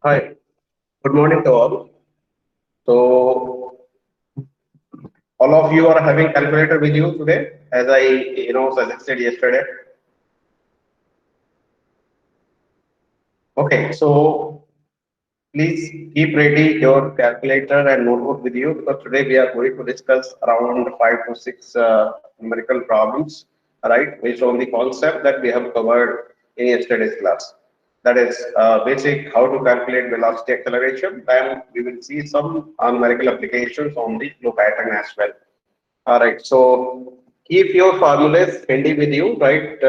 Hi, good morning to all. So, all of you are having calculator with you today, as I suggested yesterday. Okay, so please keep ready your calculator and notebook with you because today we are going to discuss around 5 to 6 numerical problems, right, based on the concept that we have covered in yesterday's class. That is basic how to calculate velocity acceleration. Then we will see some numerical applications on the flow pattern as well. All right, so keep your formulas handy with you, right?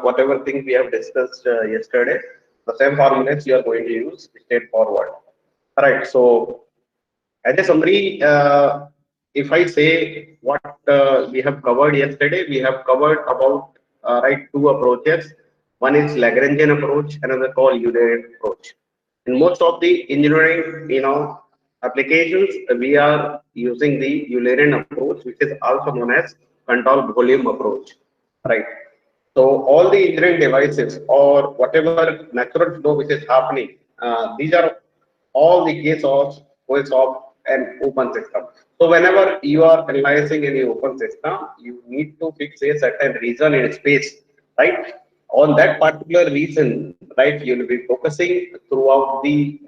Whatever things we have discussed yesterday, the same formulas you are going to use straightforward. All right, so as a summary, if I say what we have covered yesterday, we have covered about right two approaches. One is Lagrangian approach, another called Eulerian approach. In most of the engineering, applications, we are using the Eulerian approach, which is also known as control volume approach, right? So all the engineering devices or whatever natural flow which is happening, these are all the case of an open system. So whenever you are analyzing any open system, you need to fix a certain region in space, right? On that particular region, right, you will be focusing throughout the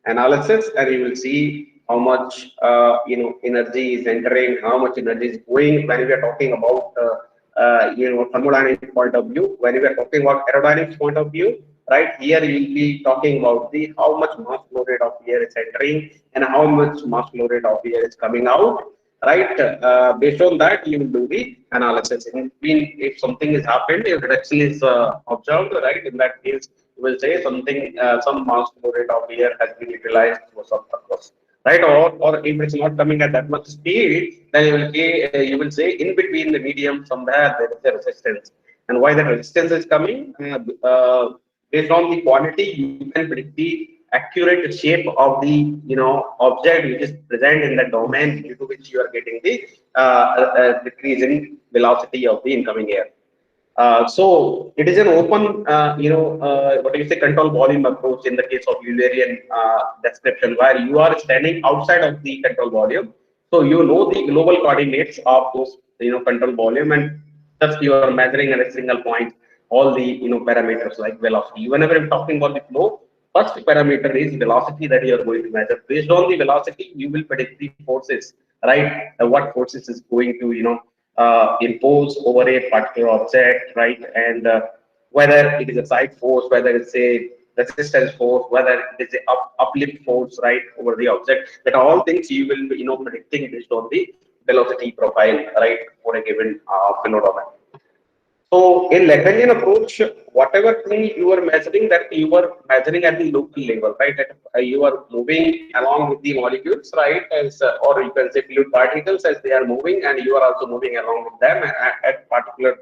analysis, and you will see how much energy is entering, how much energy is going. When we are talking about thermodynamic point of view, when we are talking about aerodynamics point of view, right, here we will be talking about the how much mass flow rate of air is entering and how much mass flow rate of air is coming out, right? Based on that, you will do the analysis. In between, if something is happened, if reduction is observed, right, in that case, you will say something, some mass flow rate of air has been utilized for some purpose, right? Or if it's not coming at that much speed, then you will say in between the medium somewhere there is a resistance. And why that resistance is coming? Based on the quantity, you can predict the accurate shape of the object which is present in the domain due to which you are getting the decrease in velocity of the incoming air. So it is an open, what do you say, control volume approach in the case of Eulerian description, where you are standing outside of the control volume. So you know the global coordinates of those, control volume, and just you are measuring at a single point all the parameters like velocity. Whenever I'm talking about the flow, first parameter is velocity that you are going to measure. Based on the velocity, you will predict the forces, right? What forces is going to impose over a particular object, right? And whether it is a side force, whether it's a resistance force, whether it is a uplift force, right, over the object. That all things you will be, predicting based on the velocity profile, right, for a given flow domain. So in Lagrangian approach, whatever thing you are measuring, that you are measuring at the local level, right? That, you are moving along with the molecules, right? As or you can say fluid particles as they are moving, and you are also moving along with them at particular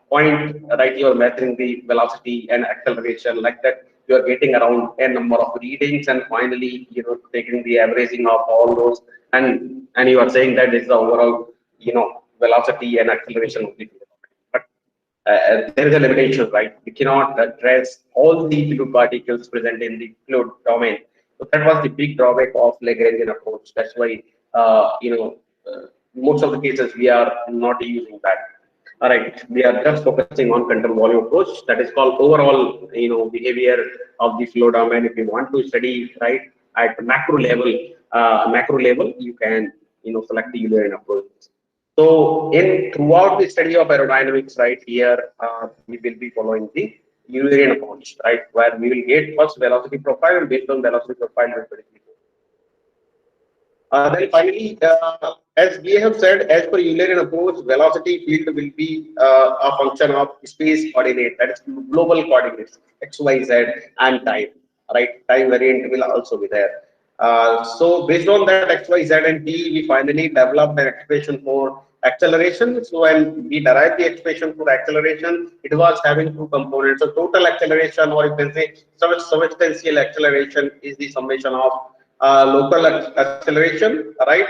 point, right? You are measuring the velocity and acceleration like that. You are getting around a number of readings, and finally taking the averaging of all those, and you are saying that is the overall velocity and acceleration of the fluid. But there is a limitation, right? We cannot address all the fluid particles present in the fluid domain. So that was the big drawback of Lagrangian approach. That's why, most of the cases we are not using that. All right, we are just focusing on control volume approach. That is called overall, behavior of the flow domain. If you want to study, right, at macro level, you can, select the Eulerian approach. So in throughout the study of aerodynamics, right here, we will be following the Eulerian approach, right, where we will get first velocity profile, and based on velocity profile, we will predict. Then finally, as we have said, as per Eulerian approach, velocity field will be a function of space coordinate, that is global coordinates, x, y, z, and time. Right, time variant will also be there. So based on that x, y, z, and t, we finally developed an expression for acceleration. So when we derived the expression for acceleration, it was having two components. So total acceleration, or you can say substantial acceleration, is the summation of local acceleration, right,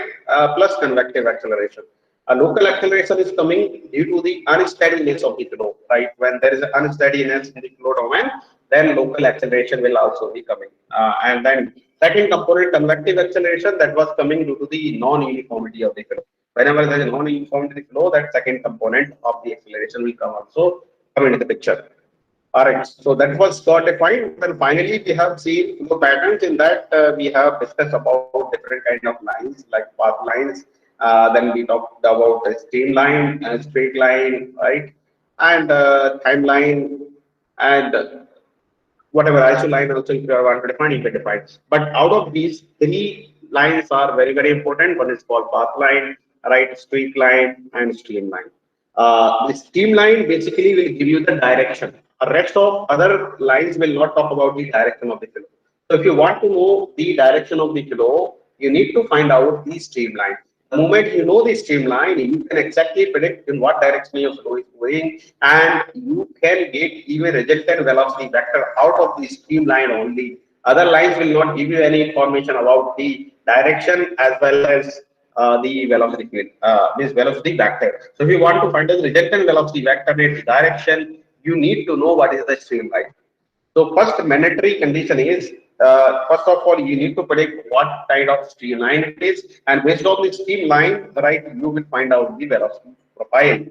plus convective acceleration. A local acceleration is coming due to the unsteadiness of the flow, right? When there is unsteadiness in the flow domain, then local acceleration will also be coming. And then second component, convective acceleration, that was coming due to the non-uniformity of the flow. Whenever there is non-uniformity of the flow, that second component of the acceleration will come into the picture. All right, so that was got defined. Then finally, we have seen flow patterns. In that, we have discussed about different kind of lines like path lines. Then we talked about a streamline, straight line, right, and timeline, and whatever isoline also if you want to define, you can define. But out of these, three lines are very, very important. One is called path line, right, straight line, and streamline. The streamline basically will give you the direction. The rest of other lines will not talk about the direction of the flow. So if you want to know the direction of the flow, you need to find out the streamline. The moment you know the streamline, you can exactly predict in what direction your flow is going, and you can get even resultant velocity vector out of the streamline only. Other lines will not give you any information about the direction as well as the velocity field, this velocity vector. So if you want to find the resultant velocity vector in its direction, you need to know what is the streamline. So first mandatory condition is, first of all, you need to predict what kind of streamline it is, and based on the streamline, right, you will find out the velocity profile.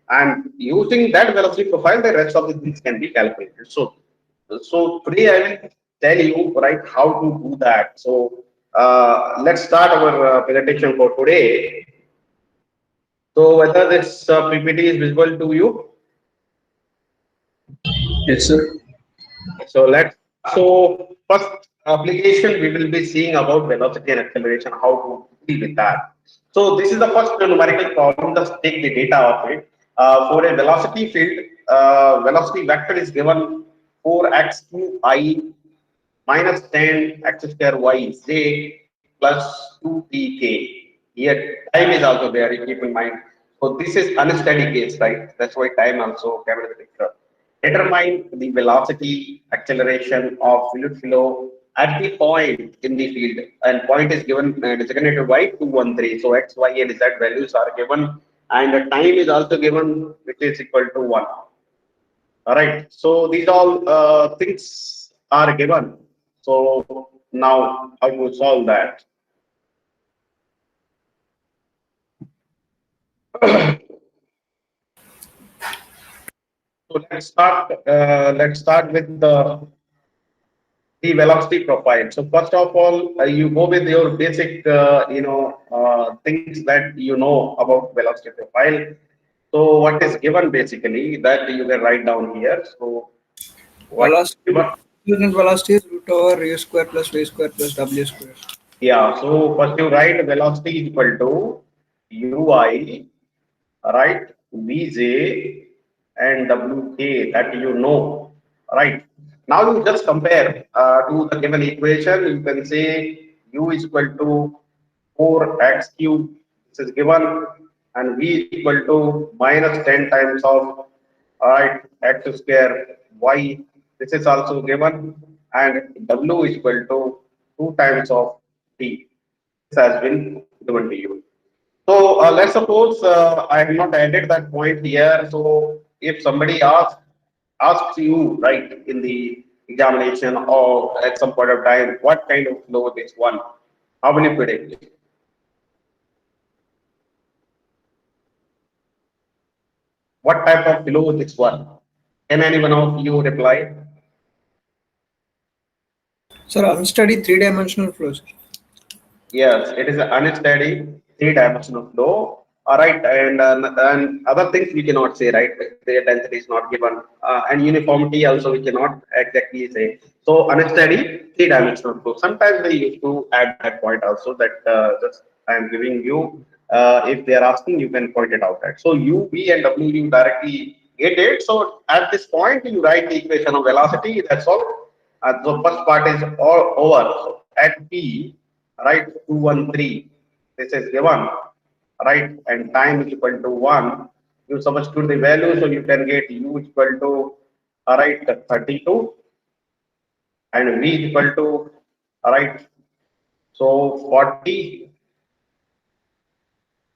And using that velocity profile, the rest of the things can be calculated. So today I will tell you, right, how to do that. So let's start our presentation for today. So whether this PPT is visible to you. Yes, sir. So let's so first application we will be seeing about velocity and acceleration, how to deal with that. So this is the first numerical problem. Just take the data of it. For a velocity field, velocity vector is given 4x2I minus 10 x square y z plus 2tk. Here time is also there, you keep in mind. So this is unsteady case, right? That's why time also came into the picture. Determine the velocity acceleration of fluid flow at the point in the field, and point is given designated by 213. So x, y, and z values are given, and the time is also given, which is equal to 1. All right. So these all things are given. So now how to solve that? So let's start with the velocity profile. So first of all, you go with your basic, things that you know about velocity profile. So what is given basically that you can write down here. So what is Velocity, given? unit velocity is root over u square plus v square plus w square. Yeah. So first you write velocity is equal to ui, right, vj and wk, that you know, right. Now you just compare to the given equation. You can say u is equal to 4x cube, this is given, and v is equal to minus 10 times of, right, x square y, this is also given, and w is equal to 2 times of t. This has been given to you. So let's suppose I have not added that point here. So if somebody asks you, right, in the examination or at some point of time, what kind of flow this one, how will you predict? What type of flow this one? Can anyone of you reply? Sir, unsteady three-dimensional flows. Yes, it is an unsteady three-dimensional flow. All right, and other things we cannot say, right? The density is not given, and uniformity also we cannot exactly say. So unsteady three-dimensional flow. Sometimes they used to add that point also, that just I am giving you. If they are asking, you can point it out. Right? So U, V, and W you directly get it. So at this point, you write the equation of velocity. That's all. So first part is all over. So at P, right, 213, this is given, right, and time is equal to 1. You substitute the value, so you can get u is equal to, right, 32, and v is equal to, right, so 40,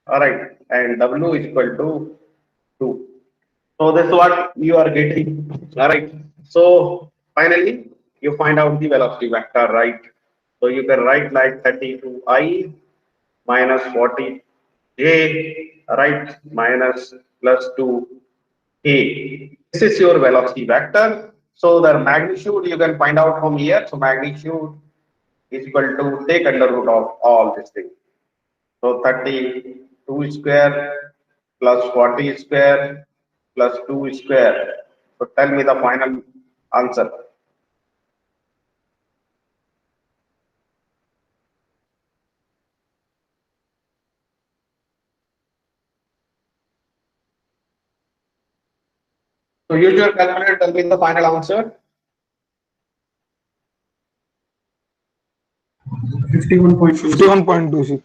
all right, and w is equal to 2. So this is what you are getting, all right. So Finally, you find out the velocity vector, right? So you can write like 32i minus 40j, right, minus plus 2k. This is your velocity vector. So the magnitude you can find out from here. So magnitude is equal to take under root of all this thing. So 32 square plus 40 square plus 2 square. So tell me the final answer. So use your calculator, tell me the final answer. 51.26.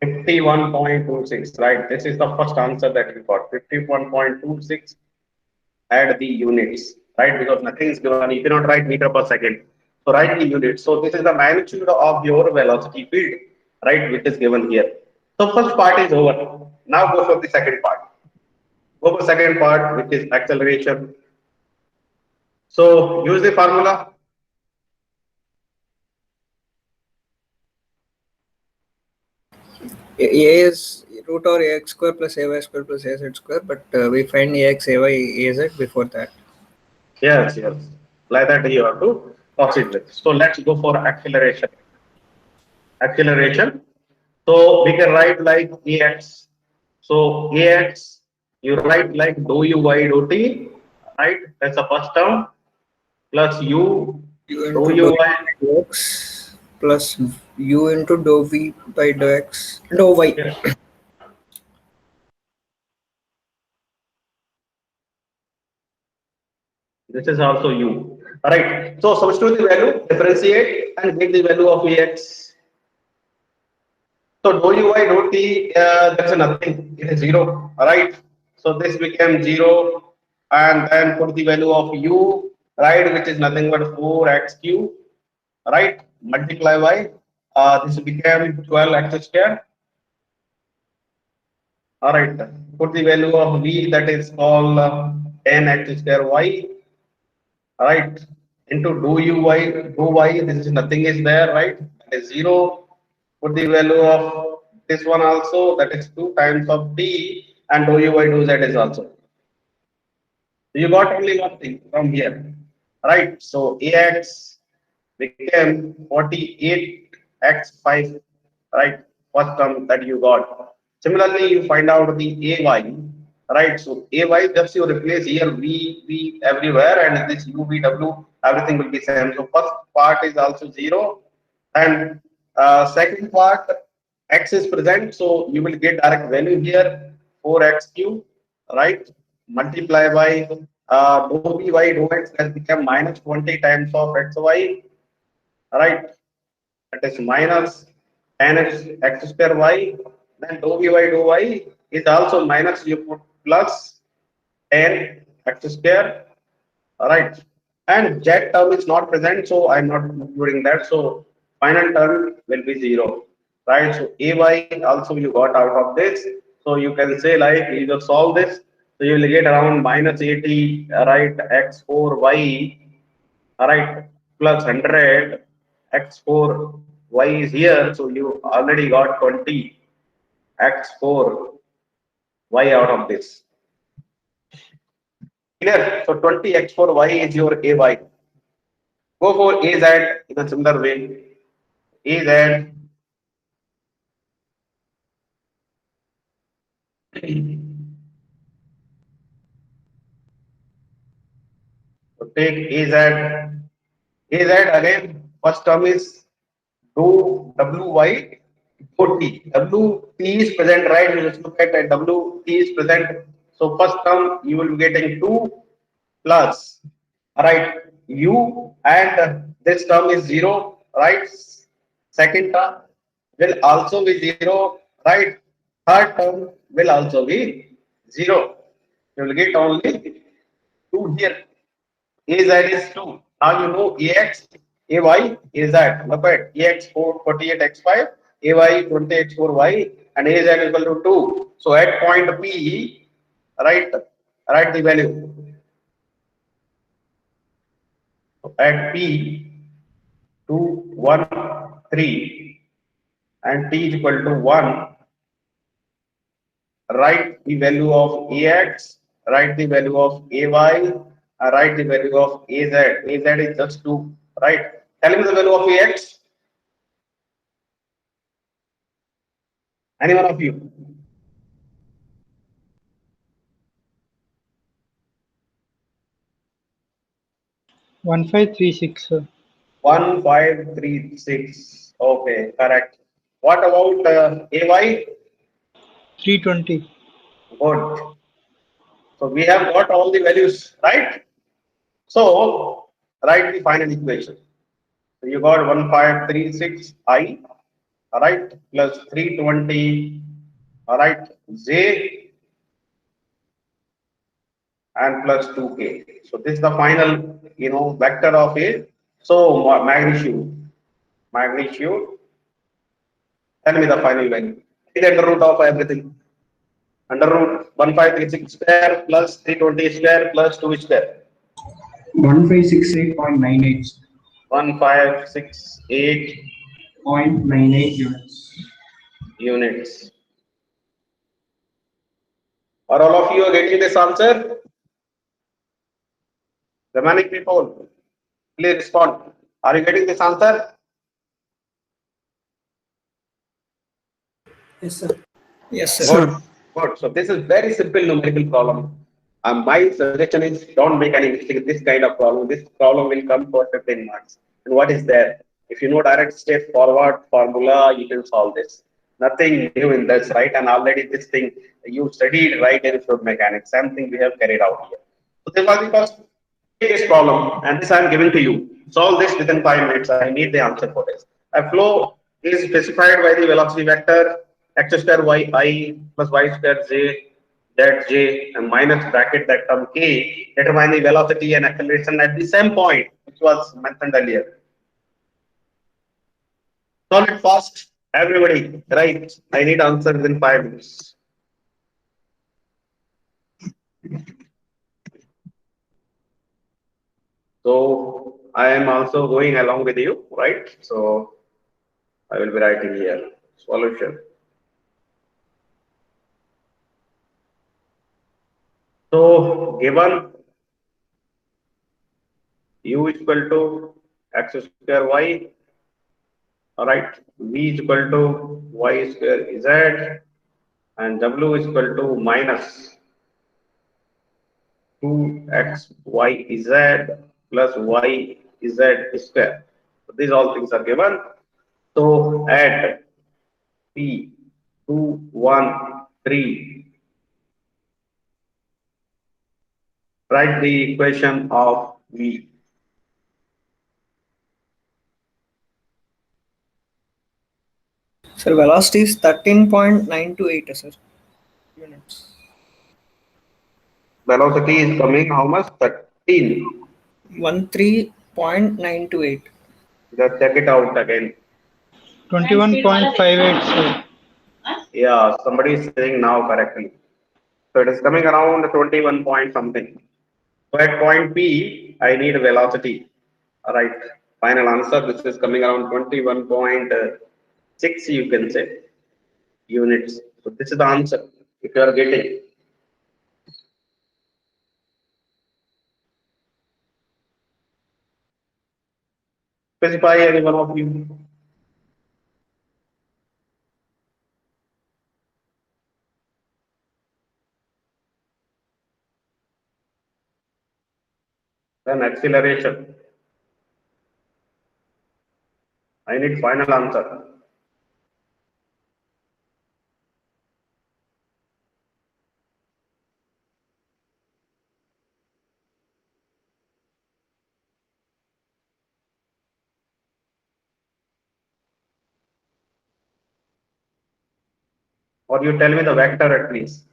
51.26, right? This is the first answer that you got. 51.26. Add the units, right? Because nothing is given. You cannot write meter per second. So write the units. So this is the magnitude of your velocity field, right? Which is given here. So first part is over. Now go for the second part. Go for second part, which is acceleration. So use the formula. A is root over ax square plus ay square plus az square, but we find ax, ay, az before that. Yes, yes. Like that you have to proceed with. So let's go for acceleration. Acceleration. So we can write like ax. So ax, you write like dou u by dou t, right? That's the first term plus u U dou into u dou by by x plus u into dou v by dou x, dou y. yes. This is also u. All right. So substitute the value, differentiate, and get the value of ax. So dou u by dou t, that's nothing. It is zero. All right. So this became zero, and then put the value of u, right, which is nothing but 4x cube, right? Multiply by this became 12x square. All right. Put the value of v, that is called 10x square y. All right. Into dou y, this is nothing is there, right? That is zero. Put the value of this one also, that is 2 times of t, and dou u by dou z is also. You got only one thing from here, right? So ax became 48x5, right? First term that you got. Similarly, you find out the ay, right? So ay, just you replace here v everywhere, and this u v w, everything will be same. So first part is also zero, and second part x is present, so you will get direct value here 4x cube, right? Multiply by dou v by dou x has become minus 20 times of xy, right? That is minus 10x x square y. Then dou v by dou y is also minus, you put plus 10 x square, right? And z term is not present, so I'm not including that. So final term will be zero, right? So ay also you got out of this. So you can say like you just solve this. So you will get around minus 80, right? X4y, right? Plus 100 x4 y is here. So you already got 20 x4 y out of this. Clear? So 20 x4 y is your ay. Go for AZ in a similar way. AZ. So take AZ. AZ again, first term is do WY 40. WT is present, right? You just look at that. WT is present. So first term you will be getting 2 plus, right? U, and this term is 0, right? Second term will also be 0, right? Third term will also be 0. You will get only 2 here. AZ is 2. Now you know AX, AY is that. Look at AX 48x5, AY 20x4y, and AZ is equal to 2. So at point P, write the value. at P 2, 1, 3 and T is equal to 1, write the value of AX, write the value of AY, write the value of AZ. AZ is just 2, right? Tell me the value of AX. Any one of you? 1536, sir. 1536. Okay, correct. What about AY? 320. Good. So we have got all the values, right? So write the final equation. So you got 1536I, all right, plus 320, all right, J and plus 2K. So this is the final, vector of A. So magnitude, tell me the final value. Take the under root of everything. Under root 1536 square plus 320 square plus 2 square. 1568.98. 1568 0.98 units. units. Are all of you are getting this answer? Remaining people, please respond. Are you getting this answer? Yes, sir. Yes, sir. Good. Good. So this is very simple numerical problem. My suggestion is don't make any mistake in this kind of problem. This problem will come for 15 marks. And what is there? If you know direct step forward formula, you can solve this. Nothing new in this, right? And already this thing you studied right in fluid mechanics. Same thing we have carried out here. So this was the first this problem, and this I am giving to you. Solve this within 5 minutes. I need the answer for this. A flow is specified by the velocity vector x square y I plus y square z that j and minus bracket that term k determine the velocity and acceleration at the same point which was mentioned earlier. Solve it fast, everybody. Right? I need answer within 5 minutes. So I am also going along with you, right? So I will be writing here solution. So given u is equal to x square y, all right, v is equal to y square z, and w is equal to minus 2xyz plus yz square. So these all things are given. So add p 2, 1, 3. Write the equation of v. Sir, velocity is 13.928, sir. Units. Velocity is coming how much? 13. 13.928. Just check it out again. 21.58, sir. Yeah, somebody is saying now correctly. So it is coming around 21 point something. So at point P, I need velocity. All right. Final answer. This is coming around 21.6, you can say, units. So this is the answer. If you are getting. Specify any one of you. Then acceleration. I need final answer. Or you tell me the vector at least.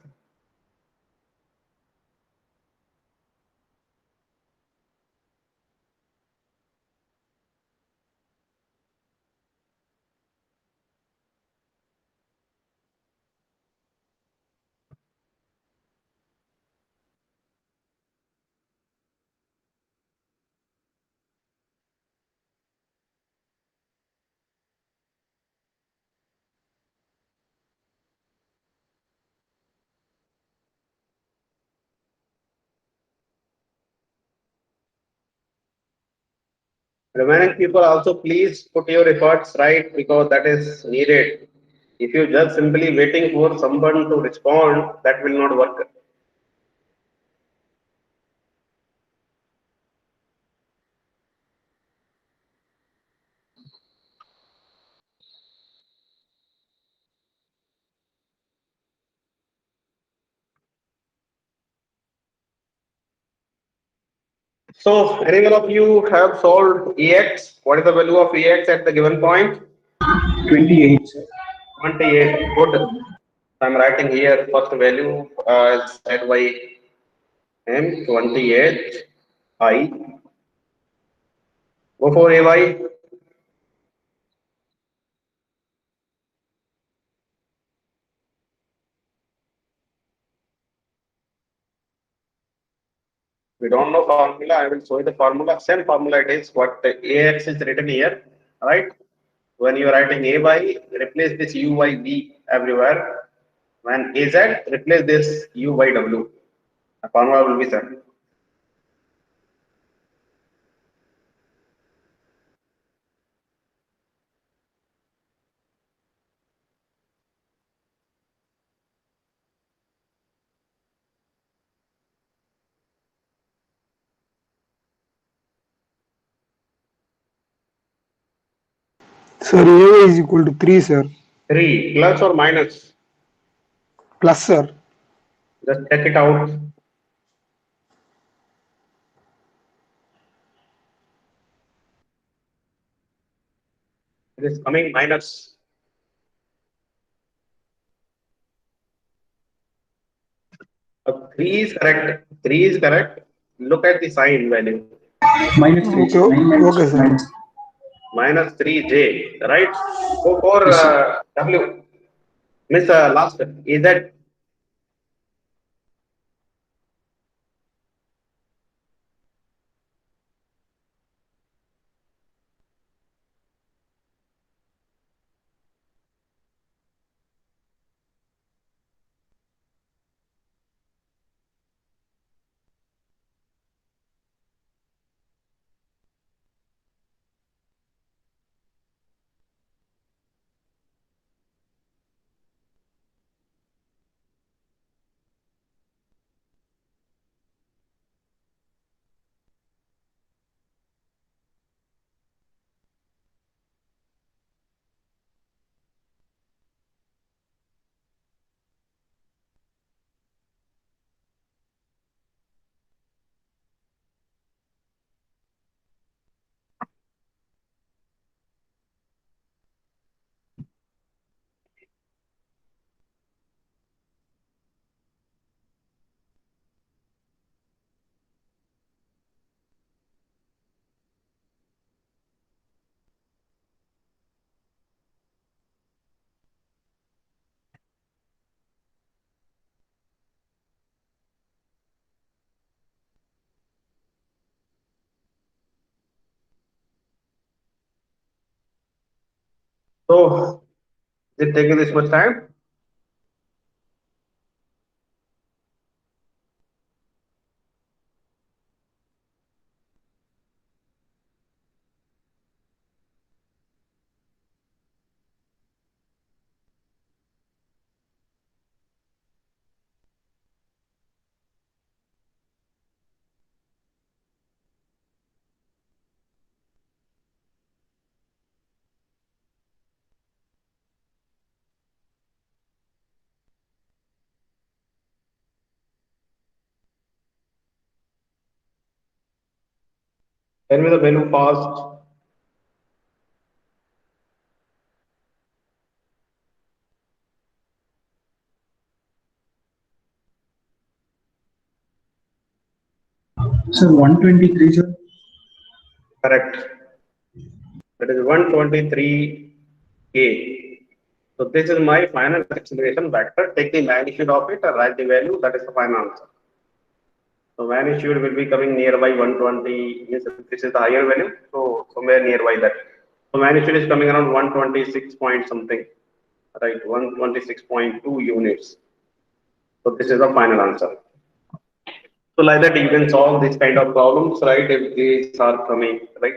Remaining people also please put your efforts, right, because that is needed. If you just simply waiting for someone to respond, that will not work. So, any one of you have solved EX? What is the value of EX at the given point? 28, sir. 28. Good. I'm writing here first value is set by M 28 I. Go for AY. We don't know formula. I will show you the formula. Same formula it is. What AX is written here, right? When you are writing AY, replace this UYV everywhere. When AZ, replace this UYW. The formula will be set. Sir, AY is equal to 3, sir. 3 plus or minus. Plus, sir. Just check it out. It is coming minus. Three is correct. 3 is correct. Look at the sign value. Minus 3, Okay, sir. okay, sir. Minus 3J, right? Go for Yes, sir. W. Miss last. Is that so? Is it taking this much time? Tell me the value fast. Sir, 123, sir. Correct. That is 123K. So this is my final acceleration vector. Take the magnitude of it and write the value. That is the final answer. So magnitude will be coming nearby 120. Yes, this is the higher value. So somewhere nearby that. So magnitude is coming around 126 point something. Right, 126.2 units. So this is the final answer. So like that you can solve this kind of problems, right? If these are coming, right?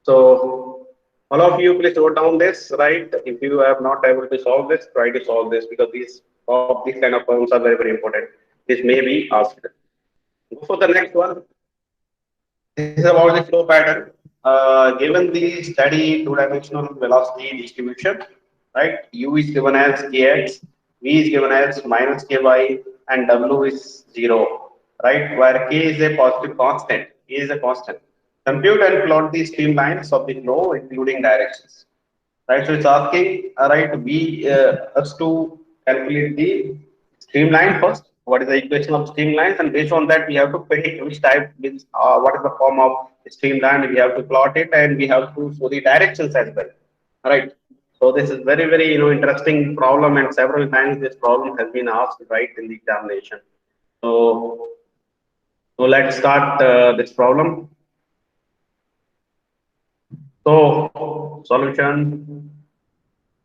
So all of you please note down this, right? If you have not able to solve this, try to solve this because these kind of problems are very, very important. This may be asked. Go for the next one. This is about the flow pattern. Given the steady two-dimensional velocity distribution, right? U is given as kx, v is given as minus ky, and w is 0, right? Where k is a positive constant, k is a constant. Compute and plot the streamlines of the flow, including directions, right? So it's asking, right, us to calculate the streamline first. What is the equation of streamlines? And based on that, we have to predict which type means what is the form of streamline. We have to plot it, and we have to show the directions as well, right? So this is very, very interesting problem, and several times this problem has been asked right in the examination. So let's start this problem. So solution.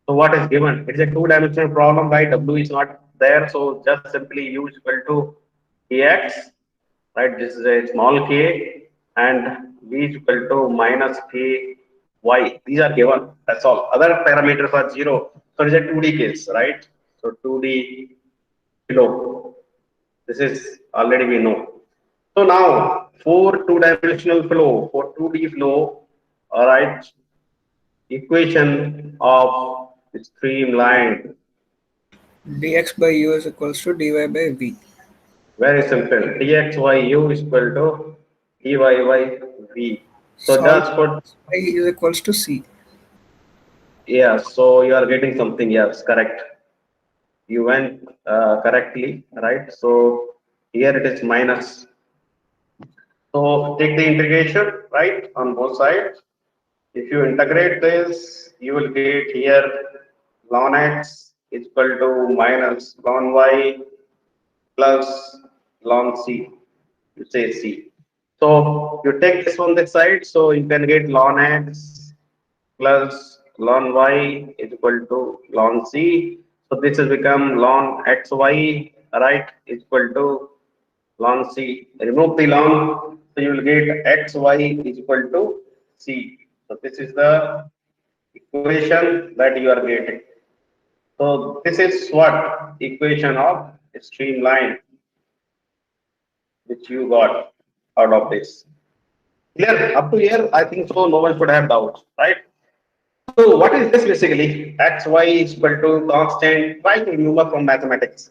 So what is given? It is a two-dimensional problem, right? W is not there, so just simply U is equal to kx, right? This is a small k, and V is equal to minus ky. These are given. That's all. Other parameters are 0. So it is a 2D case, right? So 2D flow. This is already we know. So now for two-dimensional flow, for 2D flow, all right, equation of streamline. dx by u is equals to dy by v. Very simple. dxyu is equal to dy by v. So just put, y is equals to c. yeah, so you are getting something. Yes, correct. You went correctly, right? So here it is minus. So take the integration, right, on both sides. If you integrate this, you will get here ln x is equal to minus ln y plus ln c. You say c. So you take this on this side, so you can get ln x plus ln y is equal to ln c. So this has become ln xy, right, is equal to ln c. Remove the ln, so you will get xy is equal to c. So this is the equation that you are getting. So this is what equation of streamline which you got out of this. Clear? Up to here, I think so. No one should have doubts, right? So what is this basically? X, y is equal to constant. Try to remember from mathematics.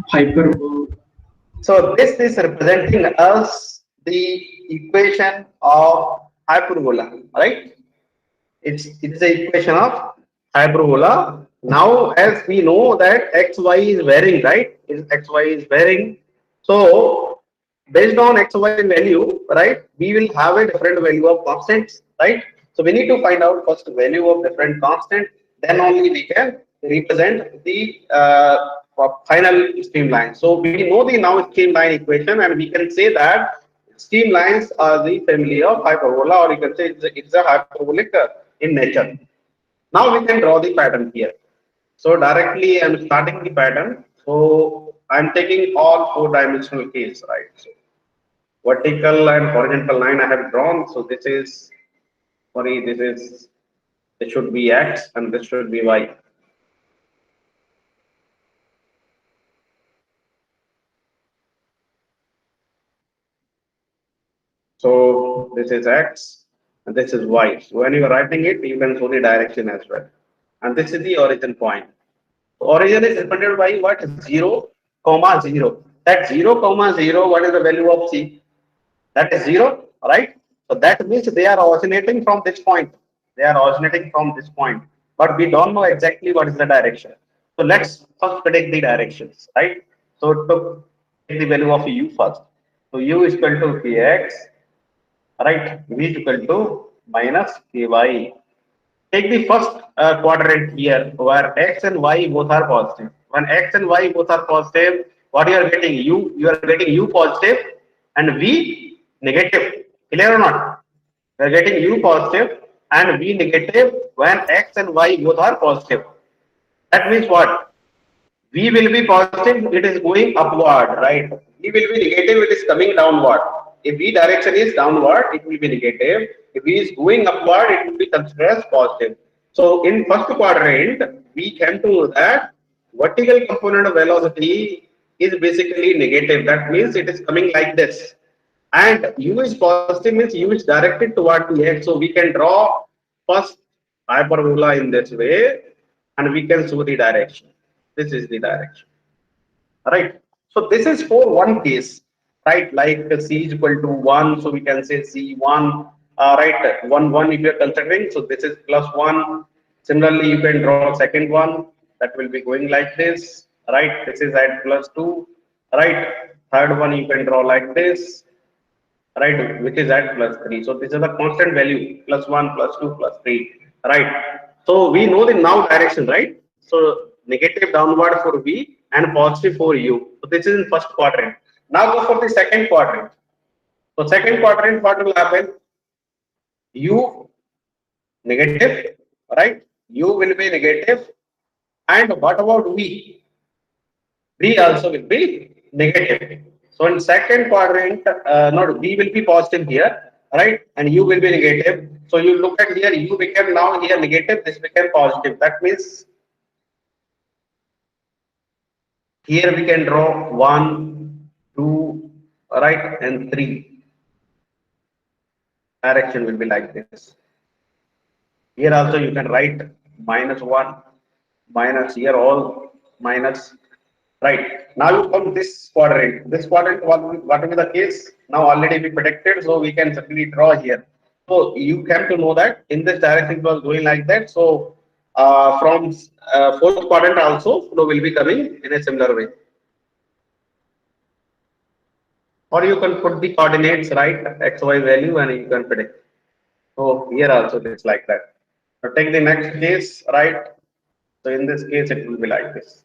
Hyperbola. So this is representing us the equation of hyperbola, right? It is the equation of hyperbola. Now, as we know that xy is varying, right? Xy is varying. So based on xy value, right, we will have a different value of constants, right? So we need to find out first value of different constant, then only we can represent the final streamline. So we know the now streamline equation, and we can say that streamlines are the family of hyperbola, or you can say it's a hyperbolic in nature. Now we can draw the pattern here. So directly I'm starting the pattern. So I'm taking all four-dimensional case, right? So vertical and horizontal line I have drawn. So this is, sorry, this should be x and this should be y. So this is x and this is y. So when you are writing it, you can show the direction as well. And this is the origin point. Origin is represented by what? 0, 0. That 0, 0, what is the value of c? That is 0, right? So that means they are originating from this point. They are originating from this point. But we don't know exactly what is the direction. So let's first predict the directions, right? So to take the value of u first. So u is equal to kx, right? V is equal to minus ky. Take the first quadrant here where x and y both are positive. When x and y both are positive, what you are getting? You are getting u positive and v negative. Clear or not? We are getting u positive and v negative when x and y both are positive. That means what? V will be positive, it is going upward, right? V will be negative, it is coming downward. If V direction is downward, it will be negative. If V is going upward, it will be considered as positive. So in first quadrant, we came to know that vertical component of velocity is basically negative. That means it is coming like this. And U is positive means U is directed toward the X. So we can draw first hyperbola in this way and we can show the direction. This is the direction. Right. So this is for one case, right? Like C is equal to 1. So we can say C1, right? 1, 1 if you're considering. So this is plus 1. Similarly, you can draw second one that will be going like this, right? This is at plus 2, right? Third one you can draw like this, right, which is at plus 3. So this is a constant value, plus 1, plus 2, plus 3, right? So we know the now direction, right? So negative downward for V and positive for U. So this is in first quadrant. Now go for the second quadrant. So second quadrant, what will happen? U negative, right? U will be negative. And what about V? V also will be negative. So in second quadrant, not V will be positive here, right? And U will be negative. So you look at here, U became now here negative, this became positive. That means here we can draw 1, 2, right, and 3. Direction will be like this. Here also you can write -1, minus here all minus. Right. Now you come this quadrant. This quadrant, what will be the case? Now already we predicted, so we can simply draw here. So you came to know that in this direction it was going like that. So from fourth quadrant also flow will be coming in a similar way. Or you can put the coordinates, right, x, y value, and you can predict. So here also it is like that. So take the next case, right? So in this case it will be like this.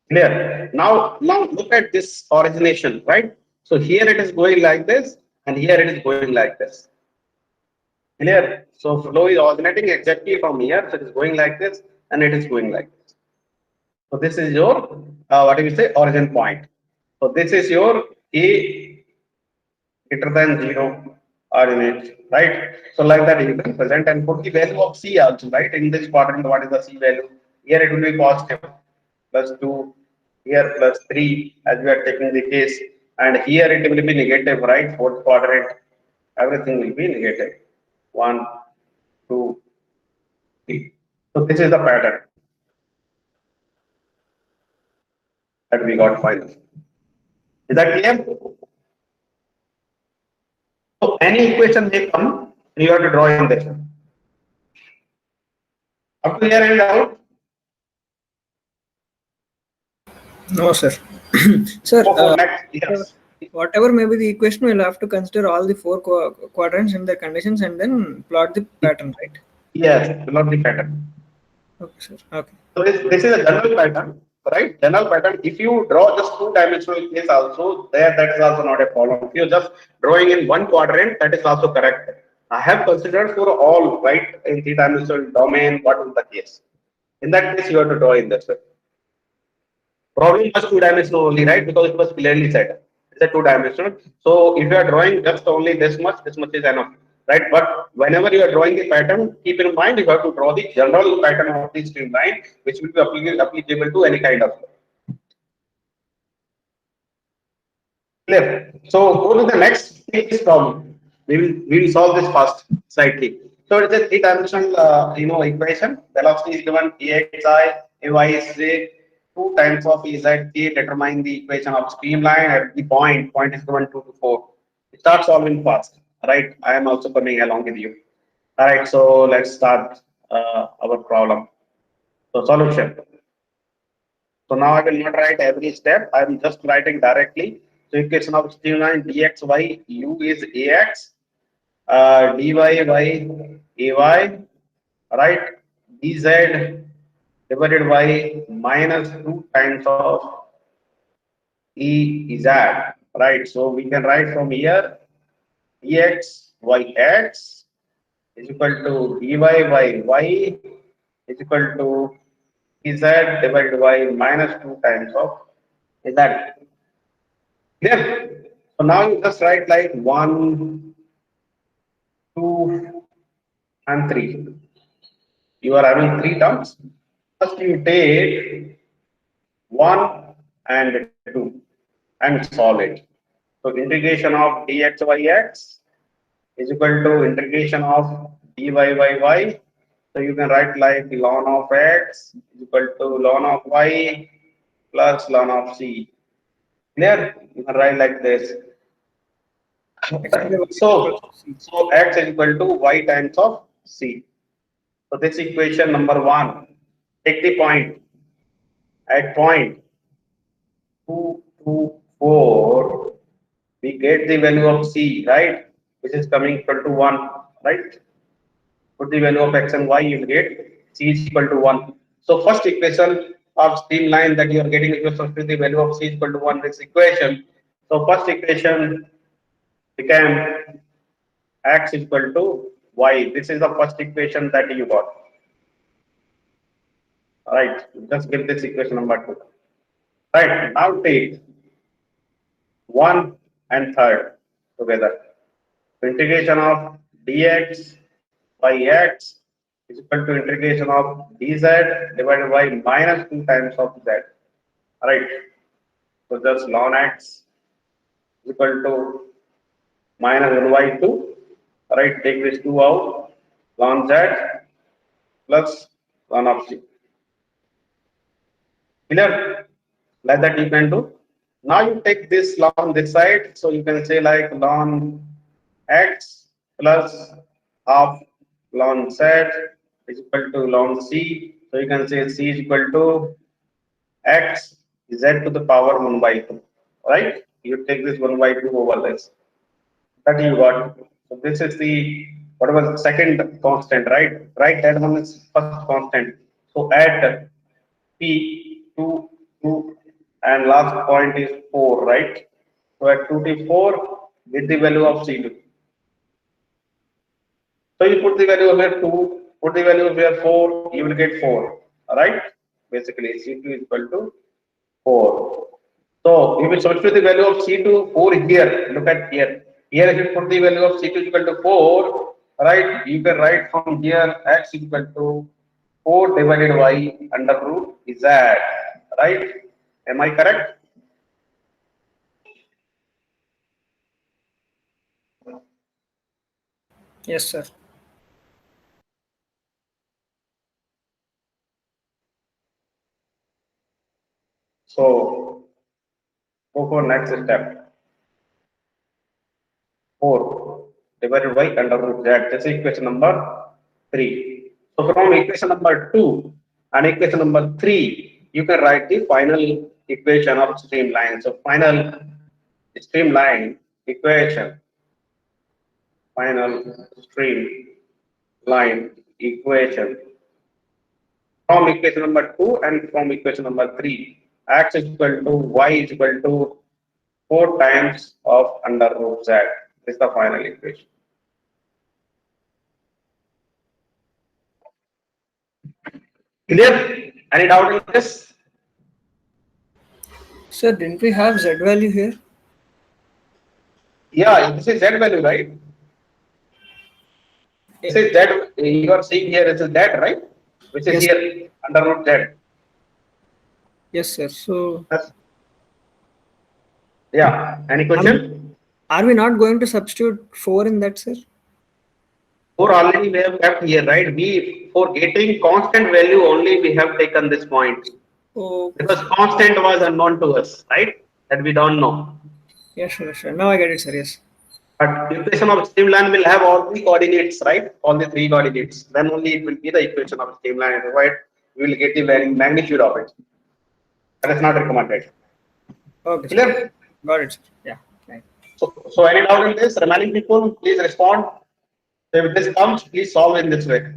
Clear. Now look at this origination, right? So here it is going like this, and here it is going like this. Clear. So flow is originating exactly from here. So it is going like this, and it is going like this. So this is your what do you say, origin point. So this is your A greater than 0 ordinate, right? So like that you can present and put the value of C also, right? In this quadrant, what is the C value? Here it will be positive, plus 2, here plus 3, as we are taking the case, and here it will be negative, right? Fourth quadrant, everything will be negative. 1, 2, 3. So this is the pattern that we got finally. Is that clear? So any equation may come, you have to draw in this. Up to here and out. No, sir. Sir, Go for next. Yes. whatever may be the equation, we'll have to consider all the four quadrants and their conditions and then plot the pattern, right? Yes, not the pattern. Okay, sir. Okay. So this is a general pattern, right? General pattern. If you draw just two-dimensional case also, that is also not a problem. If you're just drawing in one quadrant, that is also correct. I have considered for all, right, in three-dimensional domain, what is the case. In that case, you have to draw in this way. Problem was two-dimensional only, right? Because it was clearly said. It's a two-dimensional. So if you are drawing just only this much is enough, right? But whenever you are drawing the pattern, keep in mind you have to draw the general pattern of the streamline, which will be applicable to any kind of flow. Clear. So go to the next problem. We will solve this first slightly. So it's a three-dimensional equation. Velocity is given axi, ay is j. 2 times of ezk determine the equation of streamline at the point is given 2 to 4. Start solving fast, right? I am also coming along with you. All right, so let's start our problem. So solution. So now I will not write every step. I am just writing directly. So equation of streamline dxy u is ax, dy by ay, right? Dz divided by minus 2 times of E z, right? So we can write from here dx yx is equal to dy by y is equal to z divided by minus 2 times of z. Clear? So now you just write like 1, 2, and 3. You are having 3 terms. First you take 1 and 2 and solve it. So integration of dx by x is equal to integration of dy by y. So you can write like ln of x is equal to ln of y plus ln of c. Clear? You can write like this. So x is equal to y times of c. So this equation number 1, take the point at point 2, 2, 4, we get the value of c, right? Which is coming equal to 1, right? Put the value of x and y, you will get c is equal to 1. So first equation of streamline that you are getting is to substitute the value of c is equal to 1 this equation. So first equation became x is equal to y. This is the first equation that you got. Right, just get this equation number 2. Right, now take 1 and 3rd together. So integration of dx by x is equal to integration of dz divided by minus 2 times of z. Right, so just ln x is equal to minus 1 by 2. Right, take this 2 out, ln z plus ln of c. Clear? Like that you can do. Now you take this ln this side, so you can say like ln x plus half ln z is equal to ln c. So you can say c is equal to x z to the power 1 by 2. Right? You take this 1 by 2 over this. That you got. So this is the whatever the second constant, right? Right, that one is first constant. So at p 2, 2, and last point is 4, right? So at 2t4 with the value of c2. So you put the value of here 2, put the value of here 4, you will get 4, right? Basically c2 is equal to 4. So if you substitute the value of c2 4 here, look at here. Here if you put the value of c2 is equal to 4, right? You can write from here x is equal to 4 divided by under root z, right? Am I correct? Yes, sir. So go for next step. 4 divided by under root z. This is equation number 3. So from equation number 2 and equation number 3, you can write the final equation of streamline. So final streamline equation, final streamline equation from equation number 2 and from equation number 3. X is equal to y is equal to 4 times of under root z. This is the final equation. Clear? Any doubt in this? Sir, didn't we have z value here? Yeah, this is z value, right? This is z. You are seeing here is that, right? Which is Yes. here under root z. Yes, sir. So Yeah. Any question? are we not going to substitute 4 in that, sir? 4 already we have kept here, right? We for getting constant value only we have taken this point Oh, because constant was unknown to us, right? That we don't know. yeah, sure, sure. Now I get it, sir. Yes. But equation of streamline will have all the coordinates, right? All the 3 coordinates. Then only it will be the equation of streamline. Right? We will get the magnitude of it. That is not recommended. Okay, sir. Clear? Got it, sir. Yeah. Right. So any doubt in this? Remaining people, please respond. So if this comes, please solve in this way.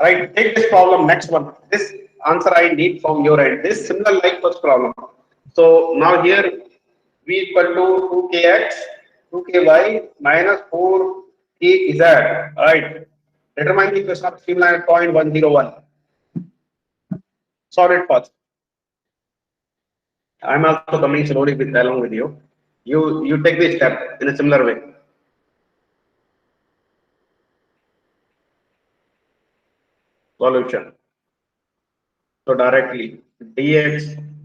Right? Take this problem, next one. This answer I need from your end. This similar like first problem. So now here v equal to 2kx, 2ky minus 4kz. Right? Determine the equation of streamline at point 101. solve it first. I'm also coming slowly with along with you. You take this step in a similar way. Solution. So directly dx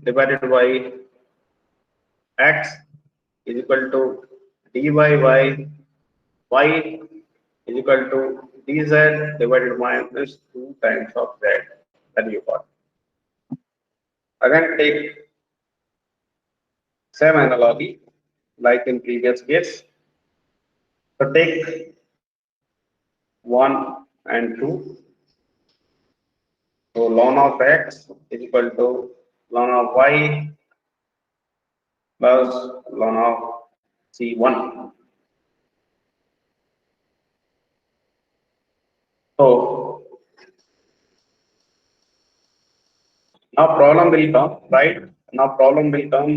divided by x is equal to dy by y is equal to dz divided by minus 2 times of z that you got. Again, take same analogy like in previous case. So take 1 and 2. So ln of x is equal to ln of y plus ln of c1. So now problem will come, right? Now problem will come.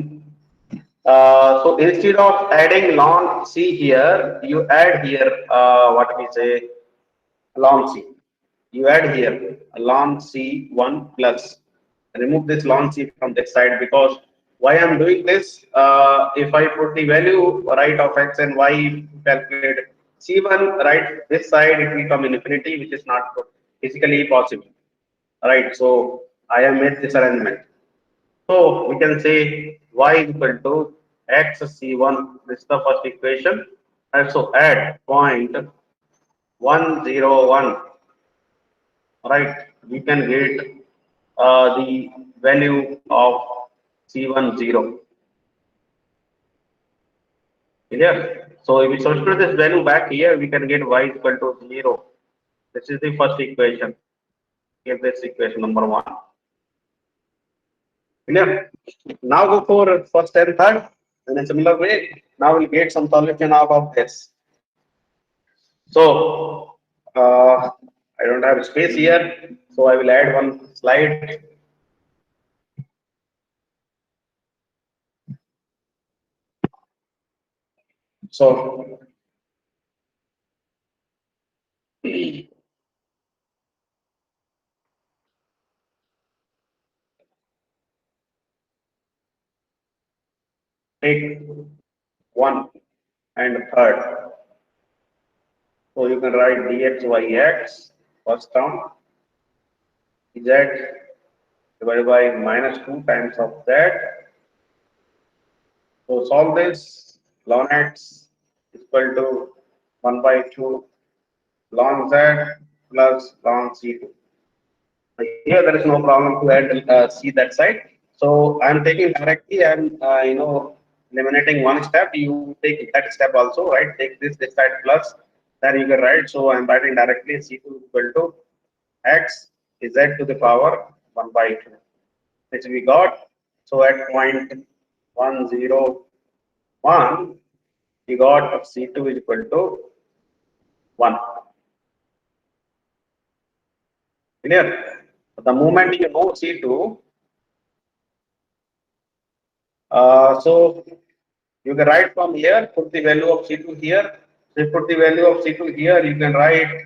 So instead of adding ln c here, you add here what we say ln c. You add here ln c1 plus. Remove this ln c from this side because why I'm doing this? If I put the value right of x and y calculate c1 right this side, it will come infinity, which is not physically possible. Right, so I have made this arrangement. So we can say y is equal to x c1. This is the first equation. And so add 0.101. Right, we can get the value of c10. Clear? So if we substitute this value back here, we can get y is equal to 0. This is the first equation. Give this equation number 1. Clear? Now go for first and third in a similar way. Now we'll get some solution out of this. So I don't have space here, so I will add one slide. So take 1 and third. So you can write dx by x, first term, z divided by minus 2 times of z. So solve this, ln x is equal to 1 by 2 ln z plus ln c2. Here there is no problem to add c that side. So I am taking directly and eliminating one step. You take that step also, right? Take this side plus, then you can write. So I am writing directly c2 equal to x is z to the power 1 by 2, which we got. So at point 101, we got c2 is equal to 1. Clear? The moment you know c2, so you can write from here, put the value of c2 here. So you put the value of c2 here, you can write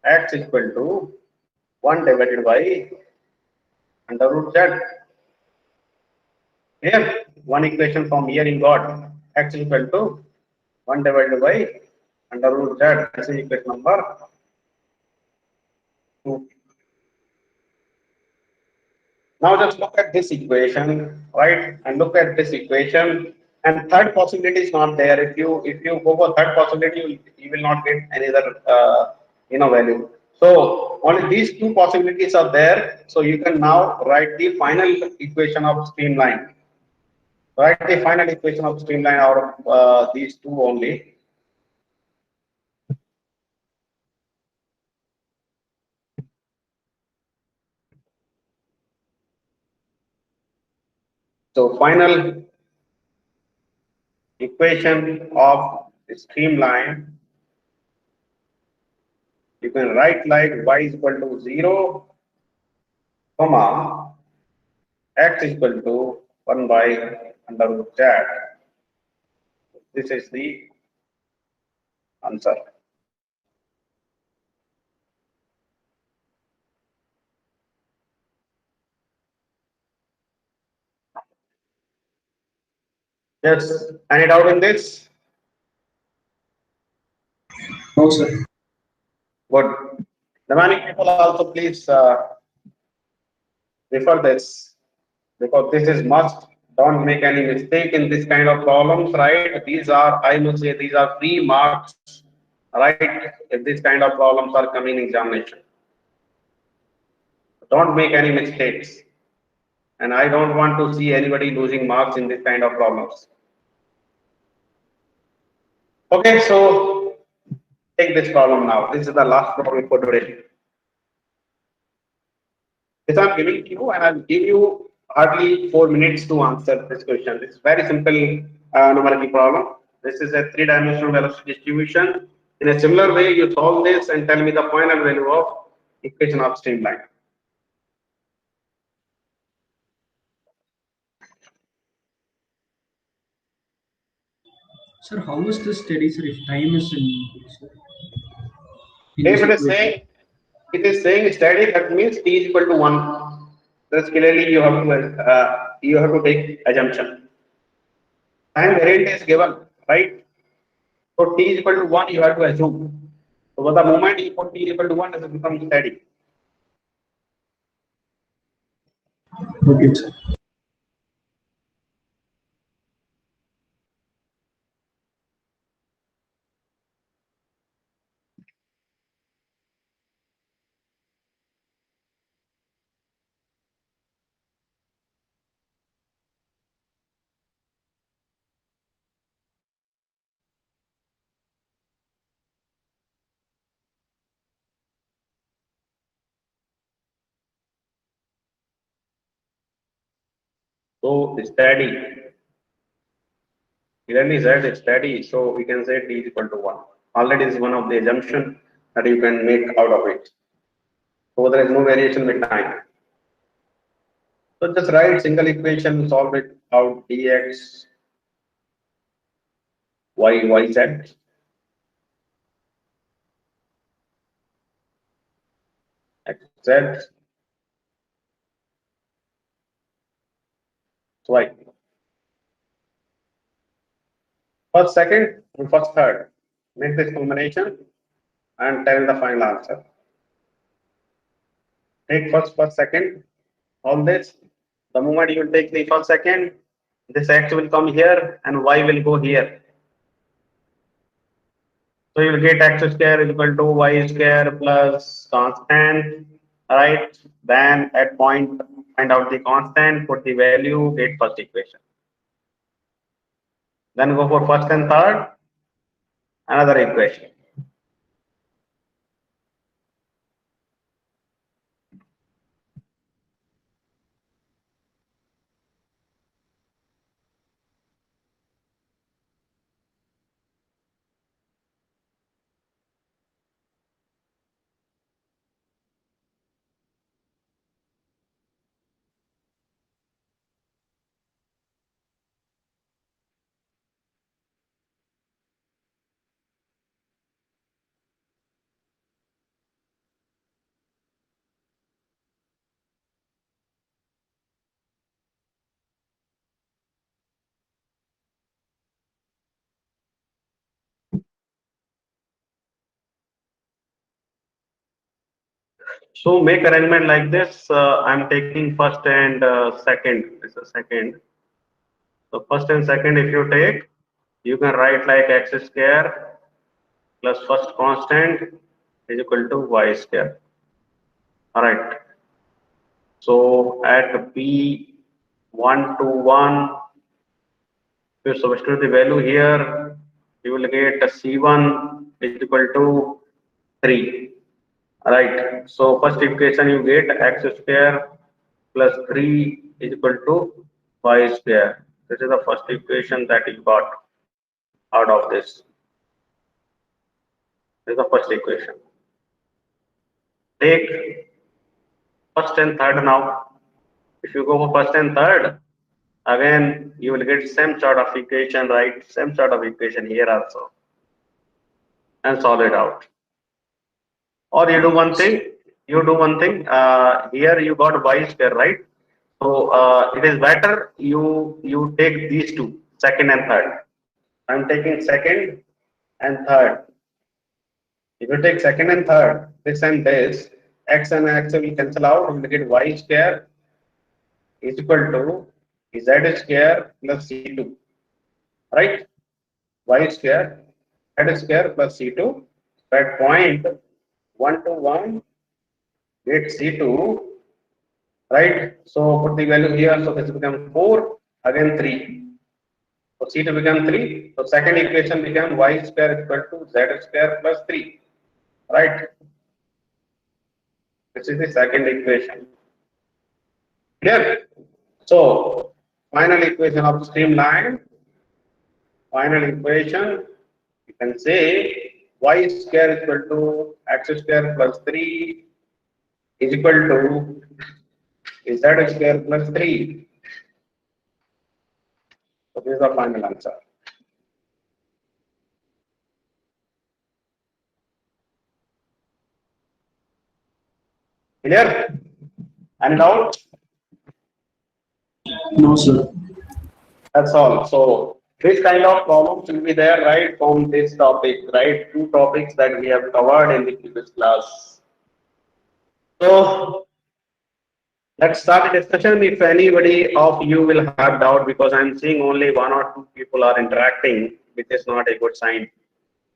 x is equal to 1 divided by under root z. Here, one equation from here you got x is equal to 1 divided by under root z. This is equation number 2. Now just look at this equation, right? And look at this equation. And third possibility is not there. If you go for third possibility, you will not get any other value. So only these two possibilities are there. So you can now write the final equation of streamline. Write the final equation of streamline out of these two only. So final equation of streamline, you can write like y is equal to 0, comma x is equal to 1 by under root z. This is the answer. Yes, any doubt in this? No, sir. Good. Remaining people also please refer this because this is must. Don't make any mistake in this kind of problems, right? These are, I must say, these are free marks, right? If this kind of problems are coming in examination, don't make any mistakes. And I don't want to see anybody losing marks in this kind of problems. Okay, so take this problem now. This is the last problem for today. This I'm giving to you, and I'll give you hardly 4 minutes to answer this question. This is very simple numerical problem. This is a three-dimensional velocity distribution. In a similar way, you solve this and tell me the final value of equation of streamline. Sir, how is this steady, sir, if time is in If this it is equation? saying steady, that means t is equal to 1. Thus clearly you have to take assumption. Time variant is given, right? So t is equal to 1, you have to assume. So the moment you put t is equal to 1, it becomes steady. Okay, sir. So steady, clearly said it's steady. So we can say t is equal to 1. Already is one of the assumption that you can make out of it. So there is no variation with time. So just write single equation, solve it out dx y z. X z y. First, second, and first, third. Make this combination and tell the final answer. Take first, second, all this. The moment you take the first, second, this x will come here and y will go here. So you will get x square is equal to y square plus constant, right? Then at point, find out the constant, put the value, get first equation. Then go for first and third, another equation. So make arrangement like this. I'm taking first and second. This is second. So first and second, if you take, you can write like x square plus first constant is equal to y square. All right. So at b1 to 1, if you substitute the value here, you will get c1 is equal to 3. Right. So first equation you get x square plus 3 is equal to y square. This is the first equation that you got out of this. This is the first equation. Take first and third now. If you go for first and third, again you will get same sort of equation, right? Same sort of equation here also, and solve it out. Or you do one thing. Here you got y square, right? So it is better you take these two. second and third. I'm taking second and third. If you take second and third, this and this, x and x will cancel out, you will get y square is equal to z square plus c2, right? Y square, z square plus c2. At point 1 to 1, get c2, right? So put the value here, so this becomes 4, again 3. So c2 become 3. So second equation become y square equal to z square plus 3, right? This is the second equation. Clear? So final equation of streamline, final equation, you can say y square is equal to x square plus 3 is equal to z square plus 3. So this is the final answer. Clear? Any doubt? No, sir. That's all. So this kind of problems will be there right from this topic, right? Two topics that we have covered in the previous class. So let's start the discussion. If anybody of you will have doubt, because I'm seeing only 1 or 2 people are interacting, which is not a good sign.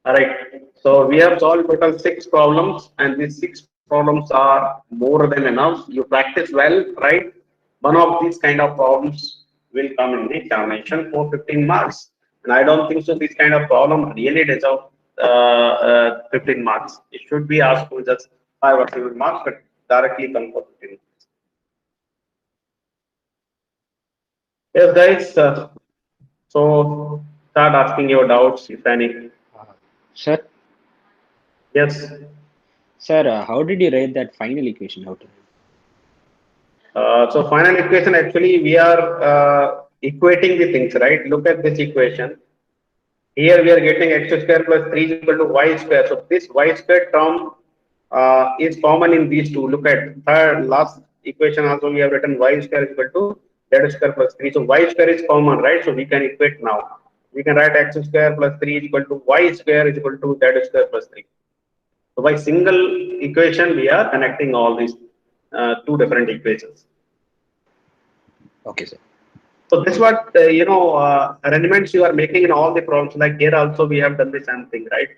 All right. So we have solved total 6 problems, and these 6 problems are more than enough. You practice well, right? One of these kind of problems will come in the examination for 15 marks. And I don't think so this kind of problem really deserve 15 marks. It should be asked for just 5 or 7 marks, but directly come for 15 marks. Yes, guys. So start asking your doubts, if any. Sir, Yes. sir, how did you write that final equation out? So final equation, actually we are equating the things, right? Look at this equation. Here we are getting x square plus 3 is equal to y square. So this y square term is common in these two. Look at third last equation also we have written y square is equal to z square plus 3. So y square is common, right? So we can equate now. We can write x square plus 3 is equal to y square is equal to z square plus 3. So by single equation we are connecting all these two different equations. Okay, sir. So this is what arrangements you are making in all the problems. Like here also we have done the same thing, right?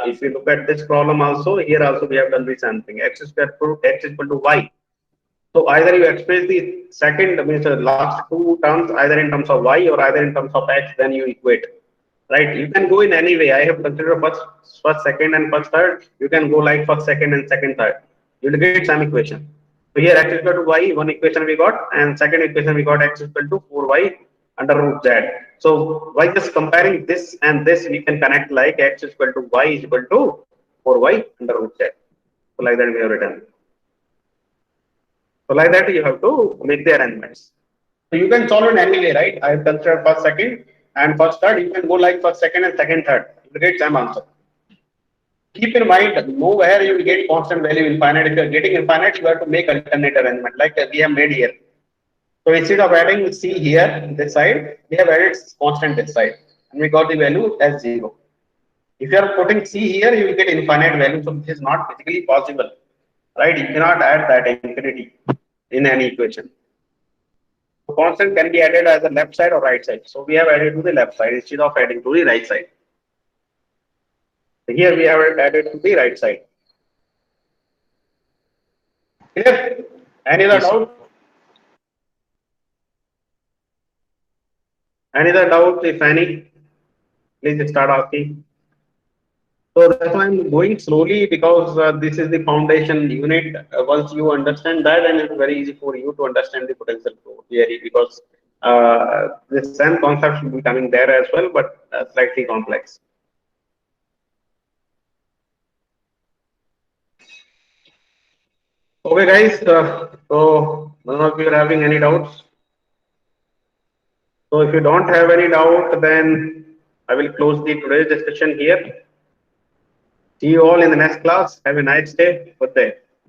If you look at this problem also, here also we have done the same thing. X square to x is equal to y. So either you express the second, means the last two terms either in terms of y or either in terms of x, then you equate, right? You can go in any way. I have considered first, second, and first, third. You can go like first, second, and second, third. You will get some equation. So here x is equal to y, one equation we got, and second equation we got x is equal to 4y under root z. So by just comparing this and this, we can connect like x is equal to y is equal to 4y under root z. So like that we have written. So like that you have to make the arrangements. So you can solve it any way, right? I have considered first, second, and first, third. You can go like first, second, and second, third. You will get same answer. Keep in mind, nowhere you will get constant value infinite. If you are getting infinite, you have to make alternate arrangement like we have made here. So instead of adding c here, this side, we have added constant this side, and we got the value as 0. If you are putting c here, you will get infinite value. So this is not physically possible, right? You cannot add that infinity in any equation. So constant can be added as the left side or right side. So we have added to the left side instead of adding to the right side. Here we have added to the right side. Clear? Any other doubt? Any other doubt, if any? Please start asking. So that's why I'm going slowly, because this is the foundation unit. Once you understand that, and it's very easy for you to understand the potential flow theory, because the same concept will be coming there as well, but slightly complex. Okay, guys. So none of you are having any doubts. So if you don't have any doubt, then I will close the today's discussion here. See you all in the next class. Have a nice day. Good day.